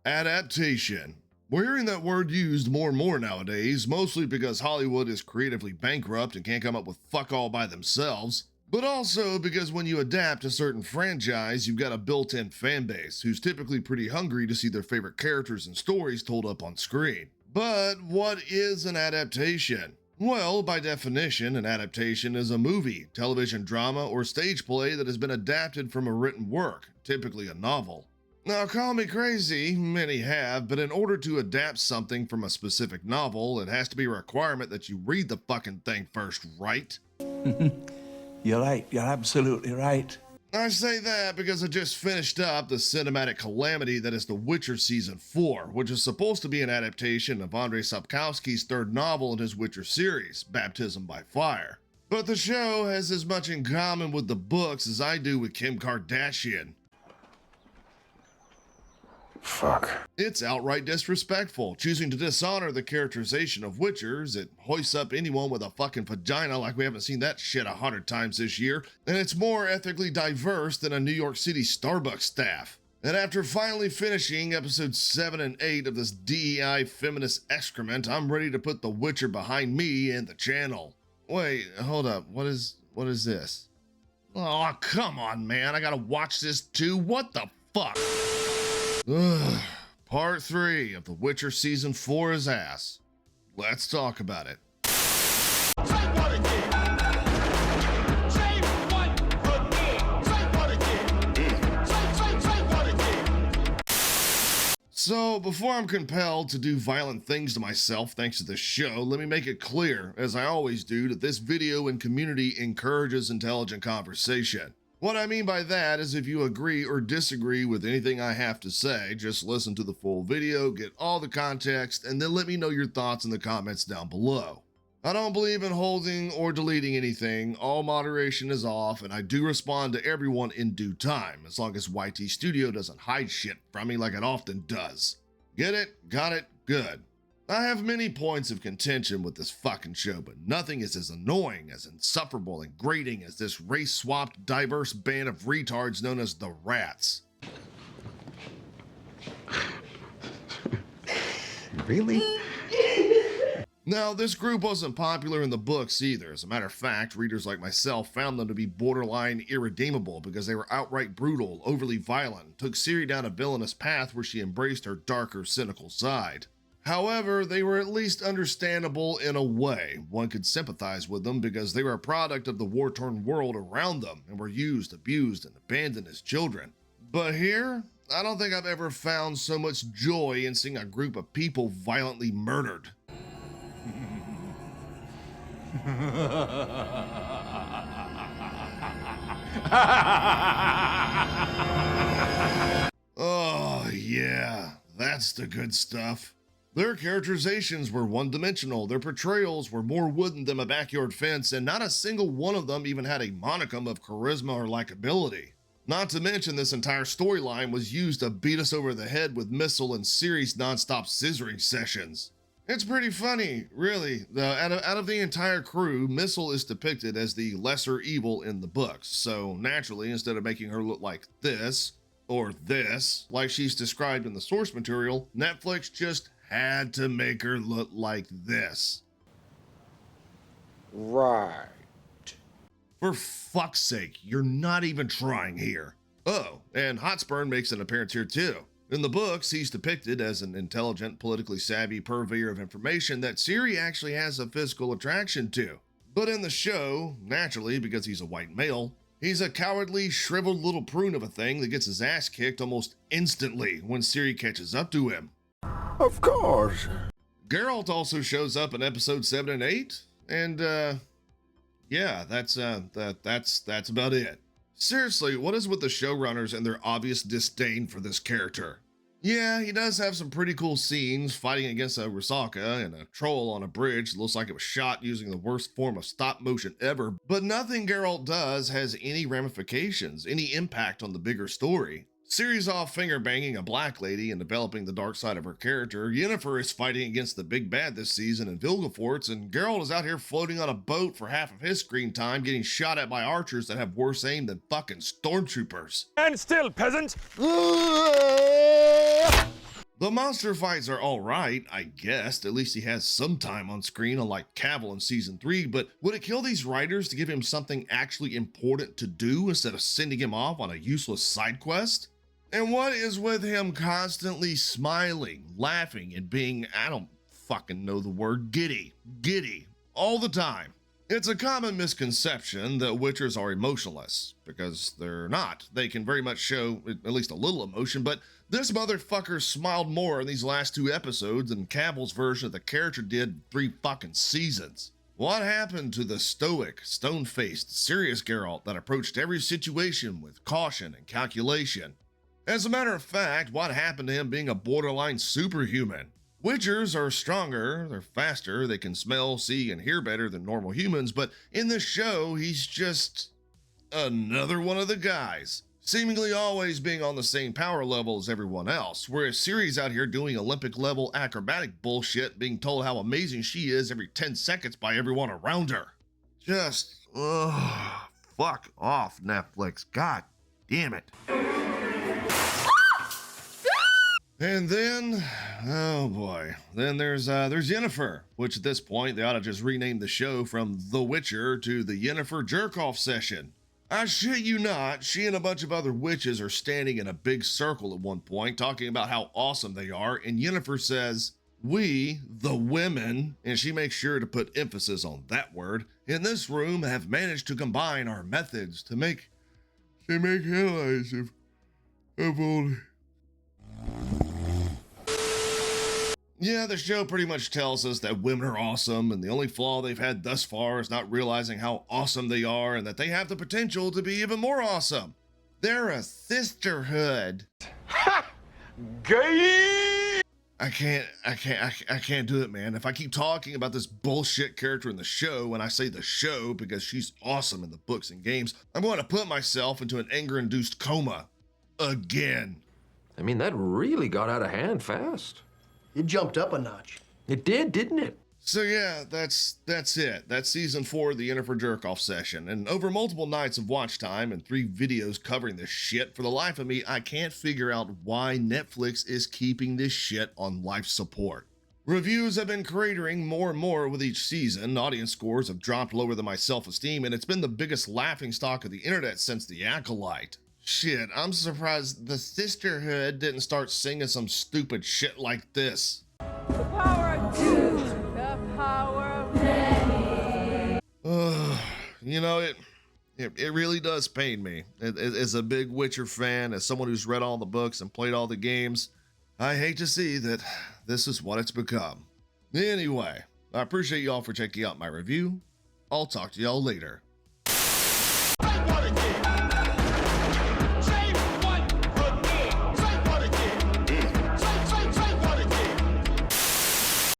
Adaptation. We're hearing that word used more and more nowadays, mostly because Hollywood is creatively bankrupt and can't come up with fuck all by themselves, but also because when you adapt a certain franchise, you've got a built-in fan base who's typically pretty hungry to see their favorite characters and stories told up on screen. But what is an adaptation? Well, by definition, an adaptation is a movie, television drama, or stage play that has been adapted from a written work, typically a novel. Now, call me crazy, many have, but in order to adapt something from a specific novel, it has to be a requirement that you read the fucking thing first, right? You're right, you're absolutely right. I say that because I just finished up the cinematic calamity that is The Witcher Season 4, which is supposed to be an adaptation of Andrzej Sapkowski's third novel in his Witcher series, Baptism by Fire. But the show has as much in common with the books as I do with Kim Kardashian. Fuck. It's outright disrespectful, choosing to dishonor the characterization of Witchers. It hoists up anyone with a fucking vagina like we haven't seen that shit 100 times this year, and it's more ethically diverse than a New York City Starbucks staff. And after finally finishing episodes 7 and 8 of this DEI feminist excrement, I'm ready to put The Witcher behind me and the channel. Wait, hold up, what is this? Oh, come on, man, I gotta watch this too? What the fuck? Ugh. Part 3 of The Witcher Season 4 is ass. Let's talk about it. So, before I'm compelled to do violent things to myself thanks to this show, let me make it clear, as I always do, that this video and community encourages intelligent conversation. What I mean by that is if you agree or disagree with anything I have to say, just listen to the full video, get all the context, and then let me know your thoughts in the comments down below. I don't believe in holding or deleting anything, all moderation is off, and I do respond to everyone in due time, as long as YT Studio doesn't hide shit from me like it often does. Get it? Got it? Good. I have many points of contention with this fucking show, but nothing is as annoying, as insufferable, and grating as this race-swapped, diverse band of retards known as the Rats. Really? Now, this group wasn't popular in the books either. As a matter of fact, readers like myself found them to be borderline irredeemable because they were outright brutal, overly violent, and took Ciri down a villainous path where she embraced her darker, cynical side. However, they were at least understandable in a way. One could sympathize with them because they were a product of the war-torn world around them and were used, abused, and abandoned as children. But here, I don't think I've ever found so much joy in seeing a group of people violently murdered. Oh, yeah, that's the good stuff. Their characterizations were one-dimensional, their portrayals were more wooden than a backyard fence, and not a single one of them even had a monicum of charisma or likability. Not to mention this entire storyline was used to beat us over the head with Missile and Ciri's non-stop scissoring sessions. It's pretty funny, really. Out of the entire crew, Missile is depicted as the lesser evil in the books, so naturally, instead of making her look like this, or this, like she's described in the source material, Netflix just had to make her look like this. Right. For fuck's sake, you're not even trying here. Oh, and Hotspur makes an appearance here too. In the books, he's depicted as an intelligent, politically savvy purveyor of information that Ciri actually has a physical attraction to. But in the show, naturally, because he's a white male, he's a cowardly, shriveled little prune of a thing that gets his ass kicked almost instantly when Ciri catches up to him. Of course. Geralt also shows up in episode 7 and 8, and yeah, that's about it. Seriously, what is with the showrunners and their obvious disdain for this character? Yeah, he does have some pretty cool scenes fighting against a Rusaka and a troll on a bridge that looks like it was shot using the worst form of stop motion ever, but nothing Geralt does has any ramifications, any impact on the bigger story. Ciri's off finger banging a black lady and developing the dark side of her character. Yennefer is fighting against the big bad this season in Vilgefortz, and Geralt is out here floating on a boat for half of his screen time getting shot at by archers that have worse aim than fucking stormtroopers. And still, peasant! The The monster fights are alright, I guess. At least he has some time on screen, unlike Cavill in season 3, but would it kill these writers to give him something actually important to do instead of sending him off on a useless side quest? And what is with him constantly smiling, laughing, and being, I don't fucking know the word, giddy, all the time? It's a common misconception that Witchers are emotionless, because they're not. They can very much show at least a little emotion, but this motherfucker smiled more in these last 2 episodes than Cavill's version of the character did 3 fucking seasons. What happened to the stoic, stone-faced, serious Geralt that approached every situation with caution and calculation? As a matter of fact, what happened to him being a borderline superhuman? Witchers are stronger, they're faster, they can smell, see, and hear better than normal humans, but in this show, he's just another one of the guys, seemingly always being on the same power level as everyone else, whereas Ciri's out here doing Olympic-level acrobatic bullshit, being told how amazing she is every 10 seconds by everyone around her. Just, fuck off, Netflix. God damn it. And then, oh boy, then there's Yennefer, which at this point they ought to just rename the show from The Witcher to the Yennefer Jerk-Off Session. I shit you not, she and a bunch of other witches are standing in a big circle at one point talking about how awesome they are, and Yennefer says, "We, the women," and she makes sure to put emphasis on that word, "in this room have managed to combine our methods to make allies of only." Yeah, the show pretty much tells us that women are awesome, and the only flaw they've had thus far is not realizing how awesome they are and that they have the potential to be even more awesome. They're a sisterhood. Ha! Gay! I can't do it, man. If I keep talking about this bullshit character in the show, and I say the show because she's awesome in the books and games, I'm going to put myself into an anger-induced coma. Again. I mean, that really got out of hand fast. It jumped up a notch. It did, didn't it? So yeah, that's it. That's season 4 of the Yennefer Jerk-Off Session. And over multiple nights of watch time and 3 videos covering this shit, for the life of me, I can't figure out why Netflix is keeping this shit on life support. Reviews have been cratering more and more with each season, audience scores have dropped lower than my self-esteem, and it's been the biggest laughingstock of the internet since The Acolyte. Shit, I'm surprised the sisterhood didn't start singing some stupid shit like this. The power of 2, the power of many. You know, it really does pain me. As a big Witcher fan, as someone who's read all the books and played all the games, I hate to see that this is what it's become. Anyway, I appreciate y'all for checking out my review. I'll talk to y'all later.